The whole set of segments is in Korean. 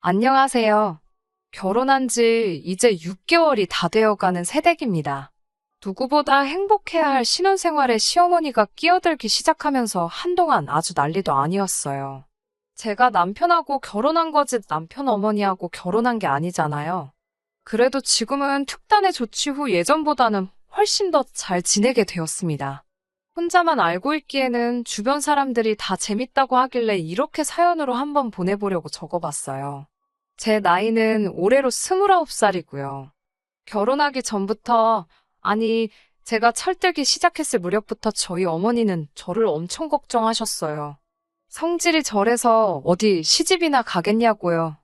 안녕하세요. 결혼한 지 이제 6개월이 다 되어가는 새댁입니다. 누구보다 행복해야 할 신혼생활에 시어머니가 끼어들기 시작하면서 한동안 아주 난리도 아니었어요. 제가 남편하고 결혼한 거지 남편 어머니하고 결혼한 게 아니잖아요. 그래도 지금은 특단의 조치 후 예전보다는 훨씬 더 잘 지내게 되었습니다. 혼자만 알고 있기에는 주변 사람들이 다 재밌다고 하길래 이렇게 사연으로 한번 보내보려고 적어봤어요. 제 나이는 올해로 29살이고요. 결혼하기 전부터, 아니, 제가 철들기 시작했을 무렵부터 저희 어머니는 저를 엄청 걱정하셨어요. 성질이 저래서 어디 시집이나 가겠냐고요.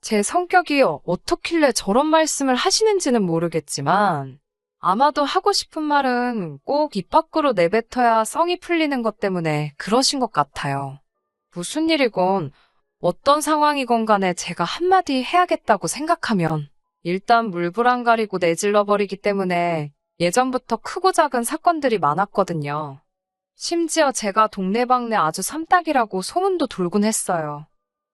제 성격이 어떻길래 저런 말씀을 하시는지는 모르겠지만, 아마도 하고 싶은 말은 꼭 입 밖으로 내뱉어야 성이 풀리는 것 때문에 그러신 것 같아요. 무슨 일이건 어떤 상황이건 간에 제가 한마디 해야겠다고 생각하면 일단 물불 안 가리고 내질러 버리기 때문에 예전부터 크고 작은 사건들이 많았거든요. 심지어 제가 동네방네 아주 삼딱이라고 소문도 돌곤 했어요.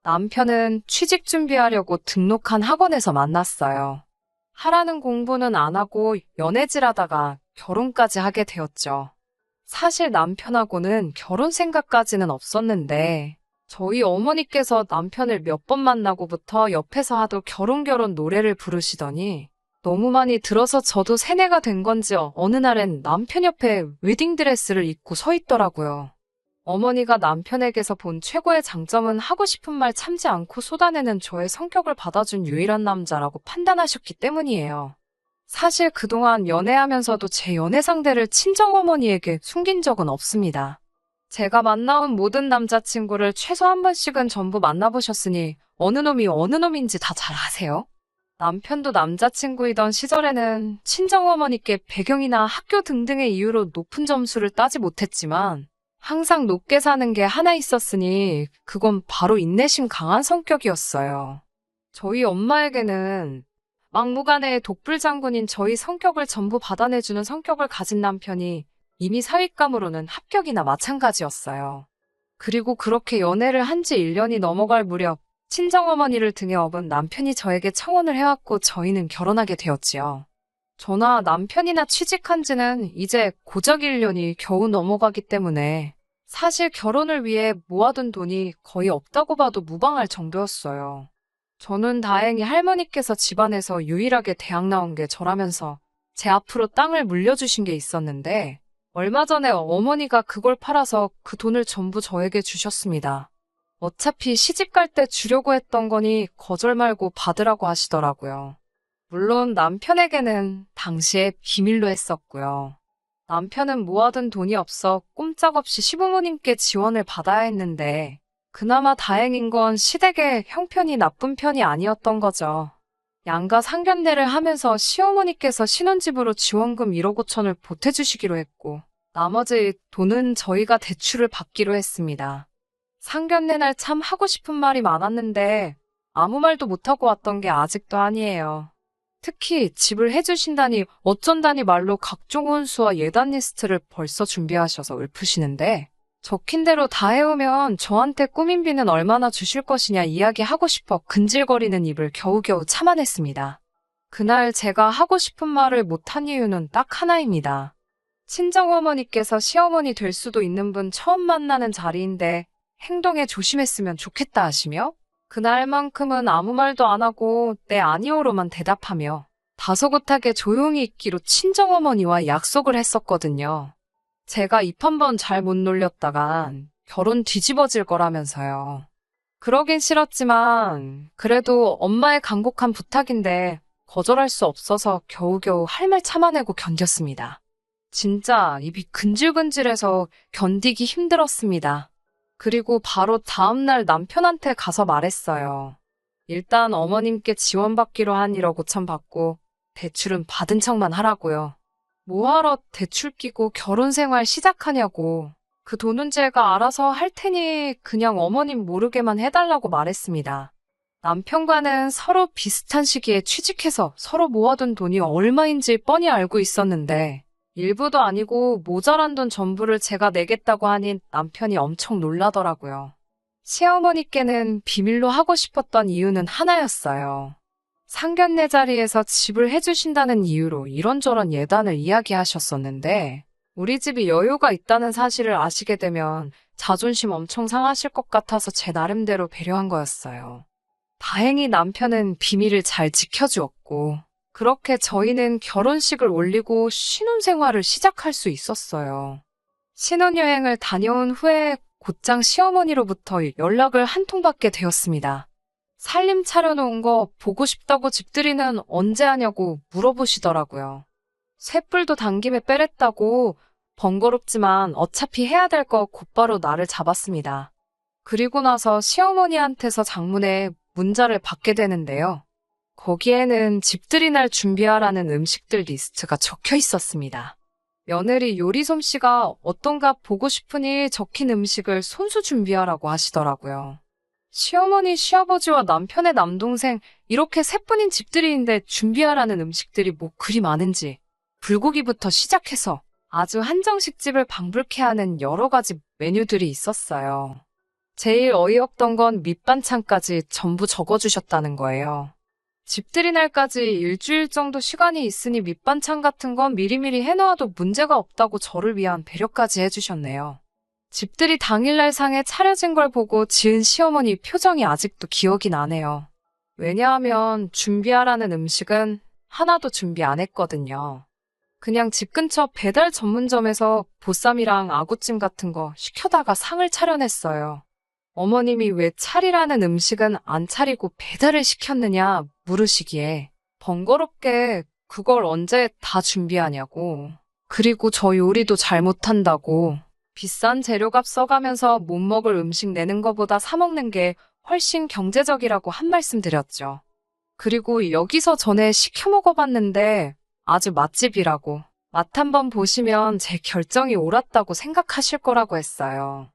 남편은 취직 준비하려고 등록한 학원에서 만났어요. 하라는 공부는 안 하고 연애질 하다가 결혼까지 하게 되었죠. 사실 남편하고는 결혼 생각까지는 없었는데 저희 어머니께서 남편을 몇 번 만나고부터 옆에서 하도 결혼 노래를 부르시더니 너무 많이 들어서 저도 세뇌가 된 건지 어느 날엔 남편 옆에 웨딩드레스를 입고 서 있더라고요. 어머니가 남편에게서 본 최고의 장점은 하고 싶은 말 참지 않고 쏟아내는 저의 성격을 받아준 유일한 남자라고 판단하셨기 때문이에요. 사실 그동안 연애하면서도 제 연애 상대를 친정어머니에게 숨긴 적은 없습니다. 제가 만나온 모든 남자친구를 최소 한 번씩은 전부 만나보셨으니 어느 놈이 어느 놈인지 다 잘 아세요? 남편도 남자친구이던 시절에는 친정어머니께 배경이나 학교 등등의 이유로 높은 점수를 따지 못했지만 항상 높게 사는 게 하나 있었으니 그건 바로 인내심 강한 성격이었어요. 저희 엄마에게는 막무가내의 독불장군인 저희 성격을 전부 받아내주는 성격을 가진 남편이 이미 사윗감으로는 합격이나 마찬가지였어요. 그리고 그렇게 연애를 한 지 1년이 넘어갈 무렵 친정어머니를 등에 업은 남편이 저에게 청혼을 해왔고 저희는 결혼하게 되었지요. 저나 남편이나 취직한 지는 이제 고작 1년이 겨우 넘어가기 때문에 사실 결혼을 위해 모아둔 돈이 거의 없다고 봐도 무방할 정도였어요. 저는 다행히 할머니께서 집안에서 유일하게 대학 나온 게 저라면서 제 앞으로 땅을 물려주신 게 있었는데 얼마 전에 어머니가 그걸 팔아서 그 돈을 전부 저에게 주셨습니다. 어차피 시집 갈 때 주려고 했던 거니 거절 말고 받으라고 하시더라고요. 물론 남편에게는 당시에 비밀로 했었고요. 남편은 모아둔 돈이 없어 꼼짝없이 시부모님께 지원을 받아야 했는데 그나마 다행인 건 시댁의 형편이 나쁜 편이 아니었던 거죠. 양가 상견례를 하면서 시어머니께서 신혼집으로 지원금 1억 5천을 보태주시기로 했고 나머지 돈은 저희가 대출을 받기로 했습니다. 상견례 날 참 하고 싶은 말이 많았는데 아무 말도 못하고 왔던 게 아직도 아니에요. 특히 집을 해주신다니 어쩐다니 말로 각종 혼수와 예단 리스트를 벌써 준비하셔서 읊으시는데 적힌 대로 다 해오면 저한테 꾸민비는 얼마나 주실 것이냐 이야기하고 싶어 근질거리는 입을 겨우겨우 참아냈습니다. 그날 제가 하고 싶은 말을 못한 이유는 딱 하나입니다. 친정어머니께서 시어머니 될 수도 있는 분 처음 만나는 자리인데 행동에 조심했으면 좋겠다 하시며 그날만큼은 아무 말도 안 하고 네 아니오로만 대답하며 다소곳하게 조용히 있기로 친정어머니와 약속을 했었거든요. 제가 입 한 번 잘 못 놀렸다간 결혼 뒤집어질 거라면서요. 그러긴 싫었지만 그래도 엄마의 간곡한 부탁인데 거절할 수 없어서 겨우겨우 할 말 참아내고 견뎠습니다. 진짜 입이 근질근질해서 견디기 힘들었습니다. 그리고 바로 다음날 남편한테 가서 말했어요. 일단 어머님께 지원받기로 한 1억 5천 받고 대출은 받은 척만 하라고요. 뭐하러 대출 끼고 결혼 생활 시작하냐고. 그 돈은 제가 알아서 할 테니 그냥 어머님 모르게만 해달라고 말했습니다. 남편과는 서로 비슷한 시기에 취직해서 서로 모아둔 돈이 얼마인지 뻔히 알고 있었는데 일부도 아니고 모자란 돈 전부를 제가 내겠다고 하니 남편이 엄청 놀라더라고요. 시어머니께는 비밀로 하고 싶었던 이유는 하나였어요. 상견례 자리에서 집을 해주신다는 이유로 이런저런 예단을 이야기하셨었는데, 우리 집이 여유가 있다는 사실을 아시게 되면 자존심 엄청 상하실 것 같아서 제 나름대로 배려한 거였어요. 다행히 남편은 비밀을 잘 지켜주었고, 그렇게 저희는 결혼식을 올리고 신혼생활을 시작할 수 있었어요. 신혼여행을 다녀온 후에 곧장 시어머니로부터 연락을 한 통 받게 되었습니다. 살림 차려놓은 거 보고 싶다고 집들이는 언제 하냐고 물어보시더라고요. 쇳불도 당김에 빼랬다고 번거롭지만 어차피 해야 될 거 곧바로 날을 잡았습니다. 그리고 나서 시어머니한테서 장문의 문자를 받게 되는데요. 거기에는 집들이 날 준비하라는 음식들 리스트가 적혀 있었습니다. 며느리 요리 솜씨가 어떤가 보고 싶으니 적힌 음식을 손수 준비하라고 하시더라고요. 시어머니, 시아버지와 남편의 남동생 이렇게 세 분인 집들이인데 준비하라는 음식들이 뭐 그리 많은지 불고기부터 시작해서 아주 한정식 집을 방불케 하는 여러 가지 메뉴들이 있었어요. 제일 어이없던 건 밑반찬까지 전부 적어주셨다는 거예요. 집들이 날까지 일주일 정도 시간이 있으니 밑반찬 같은 건 미리미리 해놓아도 문제가 없다고 저를 위한 배려까지 해주셨네요. 집들이 당일날 상에 차려진 걸 보고 지은 시어머니 표정이 아직도 기억이 나네요. 왜냐하면 준비하라는 음식은 하나도 준비 안 했거든요. 그냥 집 근처 배달 전문점에서 보쌈이랑 아구찜 같은 거 시켜다가 상을 차려냈어요. 어머님이 왜 차리라는 음식은 안 차리고 배달을 시켰느냐 물으시기에 번거롭게 그걸 언제 다 준비하냐고. 그리고 저 요리도 잘 못한다고. 비싼 재료값 써가면서 못 먹을 음식 내는 것보다 사 먹는 게 훨씬 경제적이라고 한 말씀 드렸죠. 그리고 여기서 전에 시켜 먹어봤는데 아주 맛집이라고. 맛 한번 보시면 제 결정이 옳았다고 생각하실 거라고 했어요.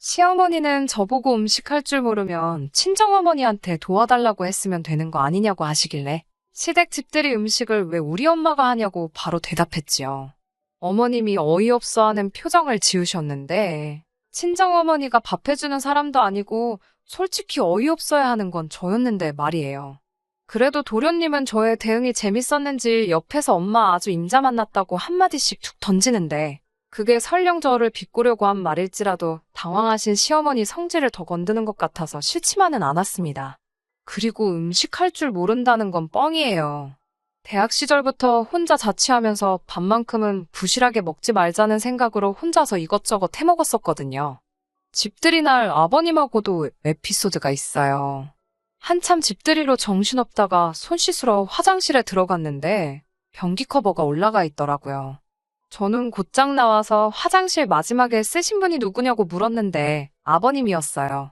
시어머니는 저보고 음식할 줄 모르면 친정어머니한테 도와달라고 했으면 되는 거 아니냐고 하시길래 시댁 집들이 음식을 왜 우리 엄마가 하냐고 바로 대답했지요. 어머님이 어이없어하는 표정을 지으셨는데 친정어머니가 밥 해주는 사람도 아니고 솔직히 어이없어야 하는 건 저였는데 말이에요. 그래도 도련님은 저의 대응이 재밌었는지 옆에서 엄마 아주 임자 만났다고 한마디씩 툭 던지는데 그게 설령 저를 비꼬려고 한 말일지라도 당황하신 시어머니 성질을 더 건드는 것 같아서 싫지만은 않았습니다. 그리고 음식할 줄 모른다는 건 뻥이에요. 대학 시절부터 혼자 자취하면서 밥만큼은 부실하게 먹지 말자는 생각으로 혼자서 이것저것 해먹었었거든요. 집들이 날 아버님하고도 에피소드가 있어요. 한참 집들이로 정신없다가 손 씻으러 화장실에 들어갔는데 변기 커버가 올라가 있더라고요. 저는 곧장 나와서 화장실 마지막에 쓰신 분이 누구냐고 물었는데 아버님이었어요.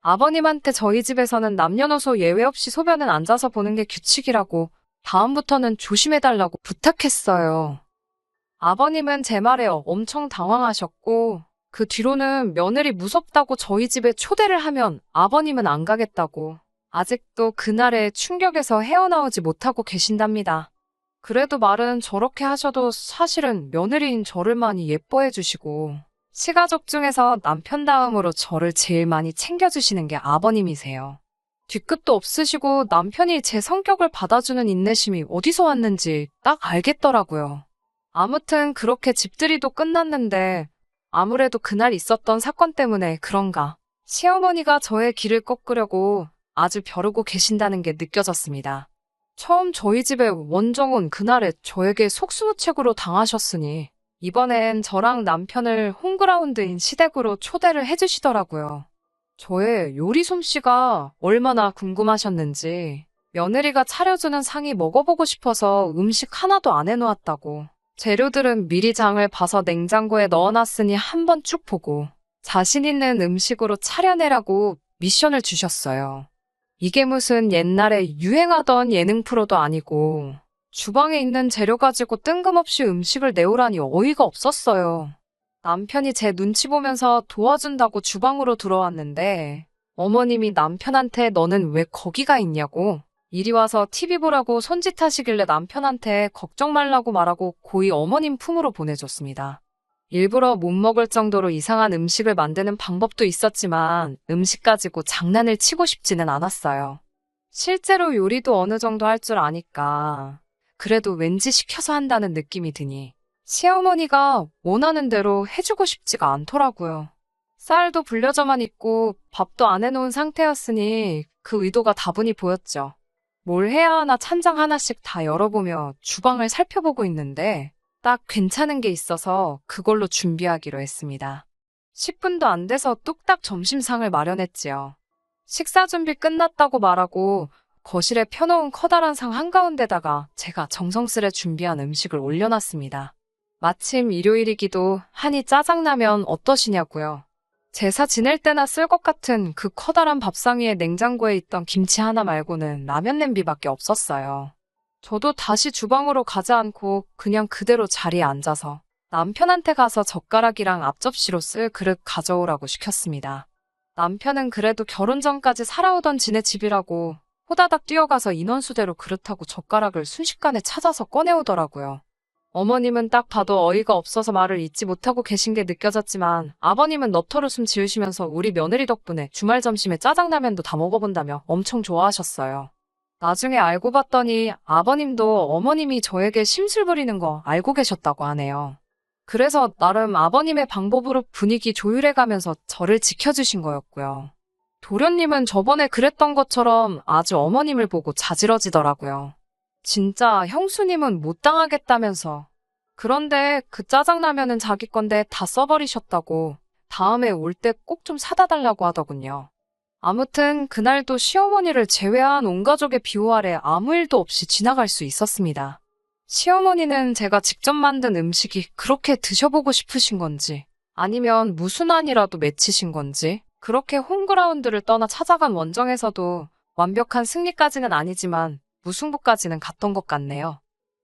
아버님한테 저희 집에서는 남녀노소 예외 없이 소변은 앉아서 보는 게 규칙이라고 다음부터는 조심해달라고 부탁했어요. 아버님은 제 말에 엄청 당황하셨고 그 뒤로는 며느리 무섭다고 저희 집에 초대를 하면 아버님은 안 가겠다고 아직도 그날의 충격에서 헤어나오지 못하고 계신답니다. 그래도 말은 저렇게 하셔도 사실은 며느리인 저를 많이 예뻐해 주시고 시가족 중에서 남편 다음으로 저를 제일 많이 챙겨주시는 게 아버님이세요. 뒤끝도 없으시고 남편이 제 성격을 받아주는 인내심이 어디서 왔는지 딱 알겠더라고요. 아무튼 그렇게 집들이도 끝났는데 아무래도 그날 있었던 사건 때문에 그런가 시어머니가 저의 길을 꺾으려고 아주 벼르고 계신다는 게 느껴졌습니다. 처음 저희 집에 원정은 그날에 저에게 속수무책으로 당하셨으니 이번엔 저랑 남편을 홈그라운드인 시댁으로 초대를 해주시더라고요. 저의 요리 솜씨가 얼마나 궁금하셨는지 며느리가 차려주는 상이 먹어보고 싶어서 음식 하나도 안 해놓았다고 재료들은 미리 장을 봐서 냉장고에 넣어놨으니 한번 쭉 보고 자신 있는 음식으로 차려내라고 미션을 주셨어요. 이게 무슨 옛날에 유행하던 예능 프로도 아니고 주방에 있는 재료 가지고 뜬금없이 음식을 내오라니 어이가 없었어요. 남편이 제 눈치 보면서 도와준다고 주방으로 들어왔는데 어머님이 남편한테 너는 왜 거기가 있냐고 이리 와서 TV 보라고 손짓하시길래 남편한테 걱정 말라고 말하고 고이 어머님 품으로 보내줬습니다. 일부러 못 먹을 정도로 이상한 음식을 만드는 방법도 있었지만 음식 가지고 장난을 치고 싶지는 않았어요. 실제로 요리도 어느 정도 할 줄 아니까 그래도 왠지 시켜서 한다는 느낌이 드니 시어머니가 원하는 대로 해주고 싶지가 않더라고요. 쌀도 불려져만 있고 밥도 안 해놓은 상태였으니 그 의도가 다분히 보였죠. 뭘 해야 하나 찬장 하나씩 다 열어보며 주방을 살펴보고 있는데 딱 괜찮은 게 있어서 그걸로 준비하기로 했습니다. 10분도 안 돼서 뚝딱 점심상을 마련했지요. 식사 준비 끝났다고 말하고 거실에 펴놓은 커다란 상 한가운데다가 제가 정성스레 준비한 음식을 올려놨습니다. 마침 일요일이기도 하니 짜장라면 어떠시냐고요. 제사 지낼 때나 쓸 것 같은 그 커다란 밥상 위에 냉장고에 있던 김치 하나 말고는 라면 냄비밖에 없었어요. 저도 다시 주방으로 가지 않고 그냥 그대로 자리에 앉아서 남편한테 가서 젓가락이랑 앞접시로 쓸 그릇 가져오라고 시켰습니다. 남편은 그래도 결혼 전까지 살아오던 지네 집이라고 호다닥 뛰어가서 인원수대로 그릇하고 젓가락을 순식간에 찾아서 꺼내오더라고요. 어머님은 딱 봐도 어이가 없어서 말을 잇지 못하고 계신 게 느껴졌지만 아버님은 너털웃음 지으시면서 우리 며느리 덕분에 주말 점심에 짜장라면도 다 먹어본다며 엄청 좋아하셨어요. 나중에 알고 봤더니 아버님도 어머님이 저에게 심술 부리는 거 알고 계셨다고 하네요. 그래서 나름 아버님의 방법으로 분위기 조율해가면서 저를 지켜주신 거였고요. 도련님은 저번에 그랬던 것처럼 아주 어머님을 보고 자지러지더라고요. 진짜 형수님은 못 당하겠다면서. 그런데 그 짜장라면은 자기 건데 다 써버리셨다고 다음에 올 때 꼭 좀 사다 달라고 하더군요. 아무튼 그날도 시어머니를 제외한 온 가족의 비호 아래 아무 일도 없이 지나갈 수 있었습니다. 시어머니는 제가 직접 만든 음식이 그렇게 드셔보고 싶으신 건지 아니면 무슨 안이라도 맺히신 건지 그렇게 홈그라운드를 떠나 찾아간 원정에서도 완벽한 승리까지는 아니지만 무승부까지는 갔던 것 같네요.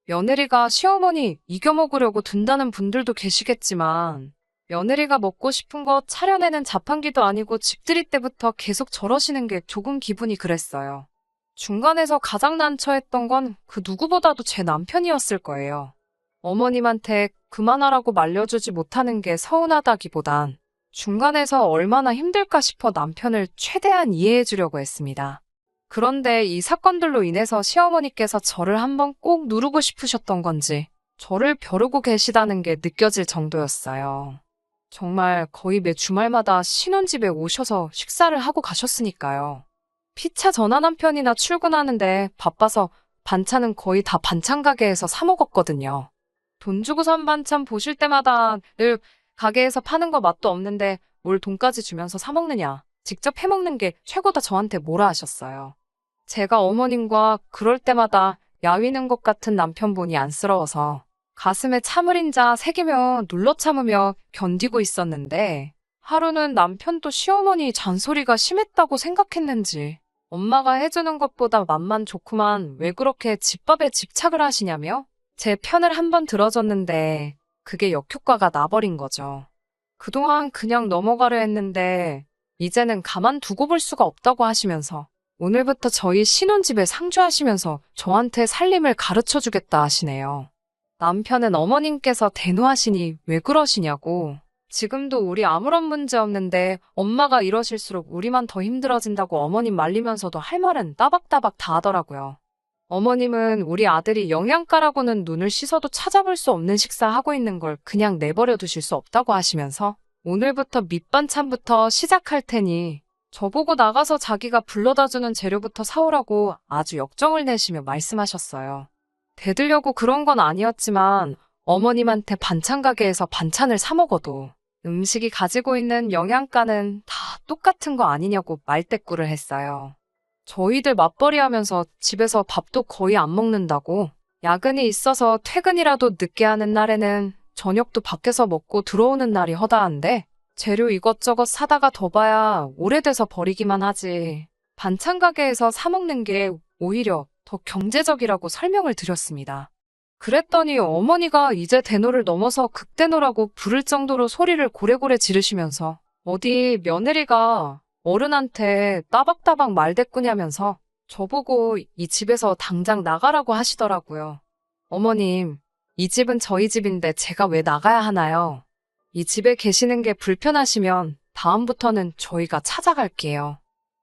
며느리가 시어머니 이겨먹으려고 둔다는 분들도 계시겠지만 며느리가 먹고 싶은 거 차려내는 자판기도 아니고 집들이 때부터 계속 저러시는 게 조금 기분이 그랬어요. 중간에서 가장 난처했던 건 그 누구보다도 제 남편이었을 거예요. 어머님한테 그만하라고 말려주지 못하는 게 서운하다기보단 중간에서 얼마나 힘들까 싶어 남편을 최대한 이해해주려고 했습니다. 그런데 이 사건들로 인해서 시어머니께서 저를 한번 꼭 누르고 싶으셨던 건지 저를 벼르고 계시다는 게 느껴질 정도였어요. 정말 거의 매 주말마다 신혼집에 오셔서 식사를 하고 가셨으니까요. 피차 전화 남편이나 출근하는데 바빠서 반찬은 거의 다 반찬 가게에서 사 먹었거든요. 돈 주고 산 반찬 보실 때마다 늘 가게에서 파는 거 맛도 없는데 뭘 돈까지 주면서 사 먹느냐. 직접 해 먹는 게 최고다 저한테 뭐라 하셨어요. 제가 어머님과 그럴 때마다 야위는 것 같은 남편 보니 안쓰러워서 가슴에 참을인자 새기며 눌러 참으며 견디고 있었는데 하루는 남편도 시어머니 잔소리가 심했다고 생각했는지 엄마가 해주는 것보다 맛만 좋구만 왜 그렇게 집밥에 집착을 하시냐며 제 편을 한번 들어줬는데 그게 역효과가 나버린 거죠. 그동안 그냥 넘어가려 했는데 이제는 가만두고 볼 수가 없다고 하시면서 오늘부터 저희 신혼집에 상주하시면서 저한테 살림을 가르쳐주겠다 하시네요. 남편은 어머님께서 대노하시니 왜 그러시냐고. 지금도 우리 아무런 문제 없는데 엄마가 이러실수록 우리만 더 힘들어진다고 어머님 말리면서도 할 말은 따박따박 다 하더라고요. 어머님은 우리 아들이 영양가라고는 눈을 씻어도 찾아볼 수 없는 식사하고 있는 걸 그냥 내버려 두실 수 없다고 하시면서 오늘부터 밑반찬부터 시작할 테니 저보고 나가서 자기가 불러다주는 재료부터 사오라고 아주 역정을 내시며 말씀하셨어요. 대들려고 그런 건 아니었지만 어머님한테 반찬 가게에서 반찬을 사 먹어도 음식이 가지고 있는 영양가는 다 똑같은 거 아니냐고 말대꾸를 했어요. 저희들 맞벌이 하면서 집에서 밥도 거의 안 먹는다고 야근이 있어서 퇴근이라도 늦게 하는 날에는 저녁도 밖에서 먹고 들어오는 날이 허다한데 재료 이것저것 사다가 더 봐야 오래돼서 버리기만 하지. 반찬 가게에서 사 먹는 게 오히려 더 경제적이라고 설명을 드렸습니다. 그랬더니 어머니가 이제 대노를 넘어서 극대노라고 부를 정도로 소리를 고래고래 지르시면서 어디 며느리가 어른한테 따박따박 말대꾸냐면서 저보고 이 집에서 당장 나가라고 하시더라고요. 어머님, 이 집은 저희 집인데 제가 왜 나가야 하나요? 이 집에 계시는 게 불편하시면 다음부터는 저희가 찾아갈게요.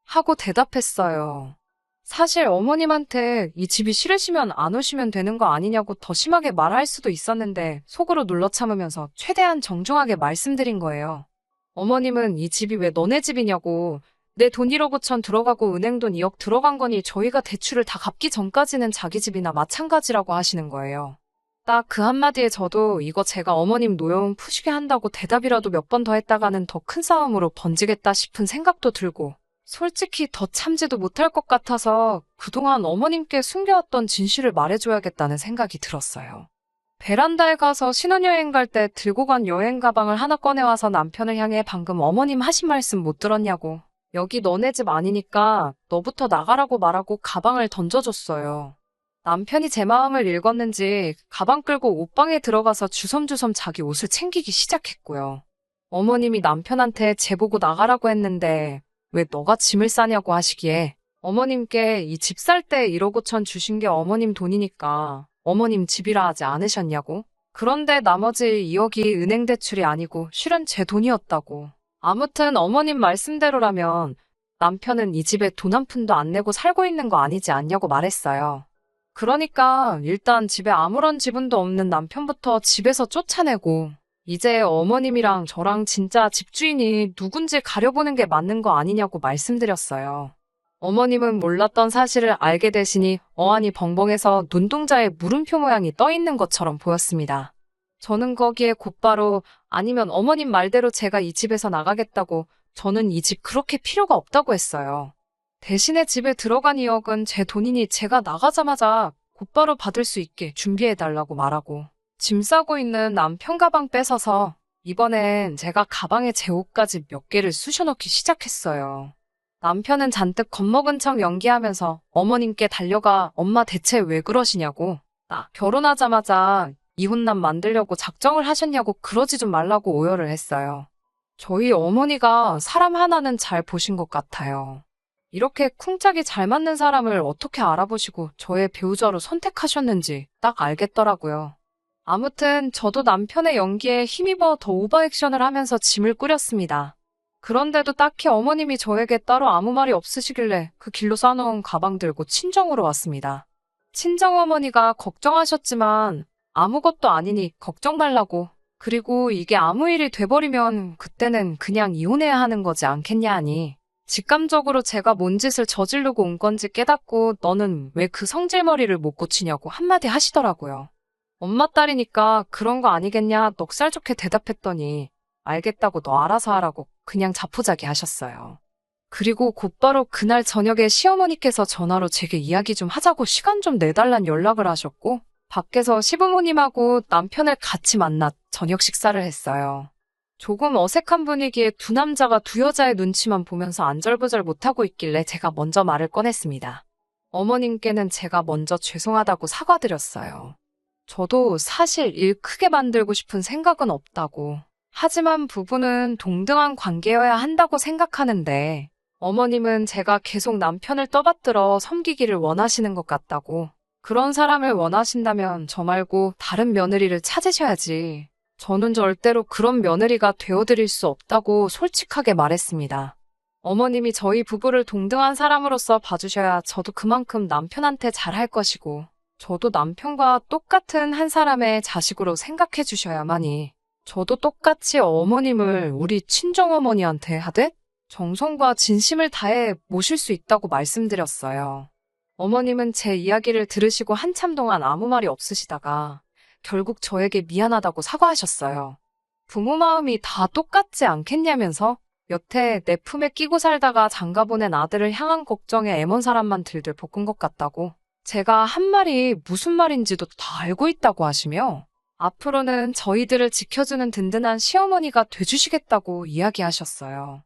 하고 대답했어요. 사실 어머님한테 이 집이 싫으시면 안 오시면 되는 거 아니냐고 더 심하게 말할 수도 있었는데 속으로 눌러 참으면서 최대한 정중하게 말씀드린 거예요. 어머님은 이 집이 왜 너네 집이냐고, 내 돈 1억 5천 들어가고 은행 돈 2억 들어간 거니 저희가 대출을 다 갚기 전까지는 자기 집이나 마찬가지라고 하시는 거예요. 딱 그 한마디에 저도 이거 제가 어머님 노여움 푸시게 한다고 대답이라도 몇 번 더 했다가는 더 큰 싸움으로 번지겠다 싶은 생각도 들고, 솔직히 더 참지도 못할 것 같아서 그동안 어머님께 숨겨왔던 진실을 말해줘야겠다는 생각이 들었어요. 베란다에 가서 신혼여행 갈 때 들고 간 여행 가방을 하나 꺼내와서 남편을 향해 방금 어머님 하신 말씀 못 들었냐고, 여기 너네 집 아니니까 너부터 나가라고 말하고 가방을 던져줬어요. 남편이 제 마음을 읽었는지 가방 끌고 옷방에 들어가서 주섬주섬 자기 옷을 챙기기 시작했고요. 어머님이 남편한테 쟤 보고 나가라고 했는데 왜 너가 짐을 싸냐고 하시기에, 어머님께 이 집 살 때 1억 5천 주신 게 어머님 돈이니까 어머님 집이라 하지 않으셨냐고? 그런데 나머지 2억이 은행 대출이 아니고 실은 제 돈이었다고. 아무튼 어머님 말씀대로라면 남편은 이 집에 돈 한 푼도 안 내고 살고 있는 거 아니지 않냐고 말했어요. 그러니까 일단 집에 아무런 지분도 없는 남편부터 집에서 쫓아내고, 이제 어머님이랑 저랑 진짜 집주인이 누군지 가려보는 게 맞는 거 아니냐고 말씀드렸어요. 어머님은 몰랐던 사실을 알게 되시니 어안이 벙벙해서 눈동자에 물음표 모양이 떠 있는 것처럼 보였습니다. 저는 거기에 곧바로 아니면 어머님 말대로 제가 이 집에서 나가겠다고, 저는 이 집 그렇게 필요가 없다고 했어요. 대신에 집에 들어간 2억은 제 돈이니 제가 나가자마자 곧바로 받을 수 있게 준비해달라고 말하고, 짐 싸고 있는 남편 가방 뺏어서 이번엔 제가 가방에 제 옷까지 몇 개를 쑤셔넣기 시작했어요. 남편은 잔뜩 겁먹은 척 연기하면서 어머님께 달려가 엄마 대체 왜 그러시냐고, 나 결혼하자마자 이혼남 만들려고 작정을 하셨냐고 그러지 좀 말라고 오열을 했어요. 저희 어머니가 사람 하나는 잘 보신 것 같아요. 이렇게 쿵짝이 잘 맞는 사람을 어떻게 알아보시고 저의 배우자로 선택하셨는지 딱 알겠더라고요. 아무튼 저도 남편의 연기에 힘입어 더 오버액션을 하면서 짐을 꾸렸습니다. 그런데도 딱히 어머님이 저에게 따로 아무 말이 없으시길래 그 길로 싸놓은 가방 들고 친정으로 왔습니다. 친정어머니가 걱정하셨지만 아무것도 아니니 걱정 말라고, 그리고 이게 아무 일이 돼버리면 그때는 그냥 이혼해야 하는 거지 않겠냐 하니, 직감적으로 제가 뭔 짓을 저지르고 온 건지 깨닫고 너는 왜 그 성질머리를 못 고치냐고 한마디 하시더라고요. 엄마 딸이니까 그런 거 아니겠냐 넉살 좋게 대답했더니 알겠다고 너 알아서 하라고 그냥 자포자기 하셨어요. 그리고 곧바로 그날 저녁에 시어머니께서 전화로 제게 이야기 좀 하자고 시간 좀 내달란 연락을 하셨고, 밖에서 시부모님하고 남편을 같이 만나 저녁 식사를 했어요. 조금 어색한 분위기에 두 남자가 두 여자의 눈치만 보면서 안절부절 못하고 있길래 제가 먼저 말을 꺼냈습니다. 어머님께는 제가 먼저 죄송하다고 사과드렸어요. 저도 사실 일 크게 만들고 싶은 생각은 없다고. 하지만 부부는 동등한 관계여야 한다고 생각하는데 어머님은 제가 계속 남편을 떠받들어 섬기기를 원하시는 것 같다고. 그런 사람을 원하신다면 저 말고 다른 며느리를 찾으셔야지. 저는 절대로 그런 며느리가 되어드릴 수 없다고 솔직하게 말했습니다. 어머님이 저희 부부를 동등한 사람으로서 봐주셔야 저도 그만큼 남편한테 잘할 것이고, 저도 남편과 똑같은 한 사람의 자식으로 생각해 주셔야만이 저도 똑같이 어머님을 우리 친정어머니한테 하듯 정성과 진심을 다해 모실 수 있다고 말씀드렸어요. 어머님은 제 이야기를 들으시고 한참 동안 아무 말이 없으시다가 결국 저에게 미안하다고 사과하셨어요. 부모 마음이 다 똑같지 않겠냐면서 여태 내 품에 끼고 살다가 장가보낸 아들을 향한 걱정에 애먼 사람만 들들 볶은 것 같다고, 제가 한 말이 무슨 말인지도 다 알고 있다고 하시며 앞으로는 저희들을 지켜주는 든든한 시어머니가 돼주시겠다고 이야기하셨어요.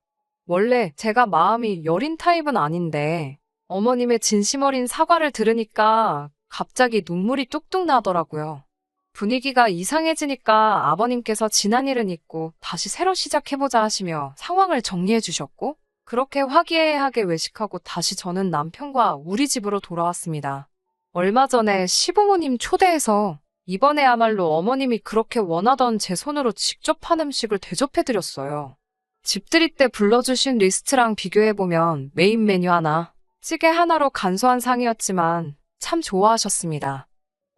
원래 제가 마음이 여린 타입은 아닌데 어머님의 진심 어린 사과를 들으니까 갑자기 눈물이 뚝뚝 나더라고요. 분위기가 이상해지니까 아버님께서 지난 일은 잊고 다시 새로 시작해보자 하시며 상황을 정리해 주셨고, 그렇게 화기애애하게 외식하고 다시 저는 남편과 우리 집으로 돌아왔습니다. 얼마 전에 시부모님 초대해서 이번에야말로 어머님이 그렇게 원하던 제 손으로 직접 한 음식을 대접해드렸어요. 집들이 때 불러주신 리스트랑 비교해보면 메인 메뉴 하나, 찌개 하나로 간소한 상이었지만 참 좋아하셨습니다.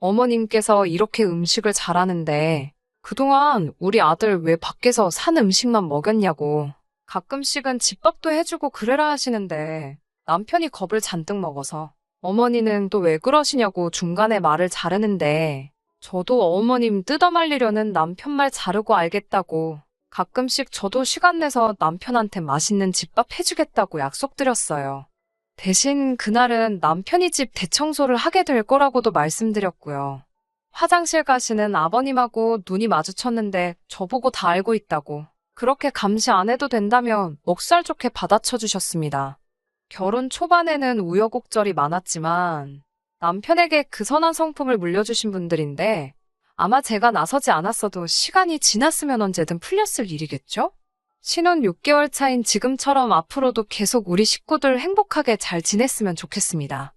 어머님께서 이렇게 음식을 잘하는데 그동안 우리 아들 왜 밖에서 산 음식만 먹였냐고 가끔씩은 집밥도 해주고 그래라 하시는데 남편이 겁을 잔뜩 먹어서 어머니는 또 왜 그러시냐고 중간에 말을 자르는데 저도 어머님 뜯어말리려는 남편 말 자르고 알겠다고 가끔씩 저도 시간 내서 남편한테 맛있는 집밥 해주겠다고 약속드렸어요. 대신 그날은 남편이 집 대청소를 하게 될 거라고도 말씀드렸고요. 화장실 가시는 아버님하고 눈이 마주쳤는데 저보고 다 알고 있다고 그렇게 감시 안 해도 된다면 멱살 좋게 받아쳐 주셨습니다. 결혼 초반에는 우여곡절이 많았지만 남편에게 그 선한 성품을 물려주신 분들인데 아마 제가 나서지 않았어도 시간이 지났으면 언제든 풀렸을 일이겠죠? 신혼 6개월 차인 지금처럼 앞으로도 계속 우리 식구들 행복하게 잘 지냈으면 좋겠습니다.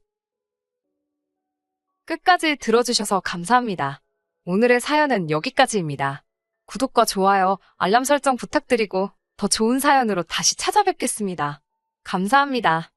끝까지 들어주셔서 감사합니다. 오늘의 사연은 여기까지입니다. 구독과 좋아요, 알람 설정 부탁드리고 더 좋은 사연으로 다시 찾아뵙겠습니다. 감사합니다.